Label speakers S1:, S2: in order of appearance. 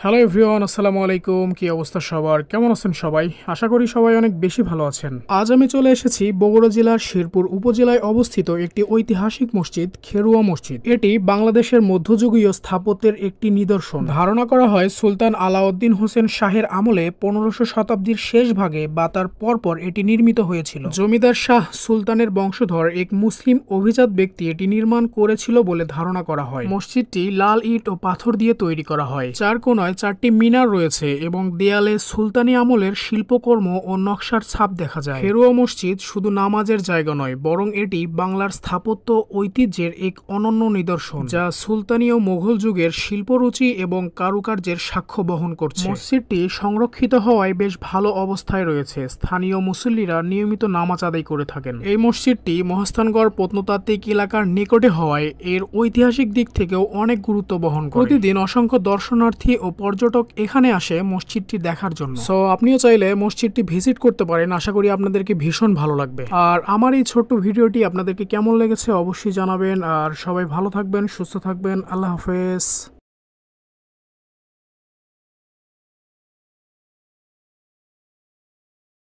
S1: Hello everyone, আসসালামু আলাইকুম। কি অবস্থা সবার? কেমন আছেন সবাই? আশা করি সবাই অনেক বেশি ভালো আছেন। আজ আমি চলে এসেছি বগুড়া জেলার শেরপুর উপজেলায় অবস্থিত একটি ঐতিহাসিক মসজিদ, খেরুয়া মসজিদ। এটি বাংলাদেশের মধ্যযুগীয় স্থাপত্যের একটি নিদর্শন। ধারণা করা হয় সুলতান আলাউদ্দিন হোসেন শাহের আমলে 1500 শতাব্দীর শেষ ভাগে বা তার পরপর এটি নির্মিত হয়েছিল। জমিদার শাহ সুলতানের বংশধর এক মুসলিম অভিজাত ব্যক্তি এটি নির্মাণ করেছিল বলে ধারণা করা হয়। মসজিদটি লাল ইট ও পাথর দিয়ে তৈরি করা হয়। চার কোণায় 4টি মিনার রয়েছে এবং দেয়ালে সুলতানি আমলের শিল্পকর্ম ও নকশার ছাপ দেখা যায়। খেরুয়া মসজিদ শুধু নামাজের জায়গা নয়, বরং এটি বাংলার স্থাপত্য ঐতিহ্যের এক অনন্য নিদর্শন, যা সুলতানি ও মোগল যুগের শিল্পরুচি এবং কারুকার্যের সাক্ষ্য বহন করছে। মসজিদটি সংরক্ষিত হওয়ায় বেশ ভালো অবস্থায় রয়েছে। স্থানীয় মুসল্লিরা নিয়মিত নামাজ আদায় করে থাকেন। এই মসজিদটি মহাস্থানগড় প্রত্নতাত্ত্বিক এলাকার নিকটে হওয়ায় এর ঐতিহাসিক দিক থেকেও অনেক গুরুত্ব বহন করে। প্রতিদিন অসংখ্য দর্শনার্থী ও পর্যটক এখানে আসে মসজিদটি দেখার জন্য। সো আপনিও চাইলে মসজিদটি ভিজিট করতে পারেন। আশা করি আপনাদেরকে ভীষণ ভালো লাগবে। আর আমার এই ছোট্ট ভিডিওটি আপনাদেরকে কেমন লেগেছে অবশ্যই জানাবেন। আর সবাই ভালো থাকবেন, সুস্থ থাকবেন। আল্লাহ হাফেজ।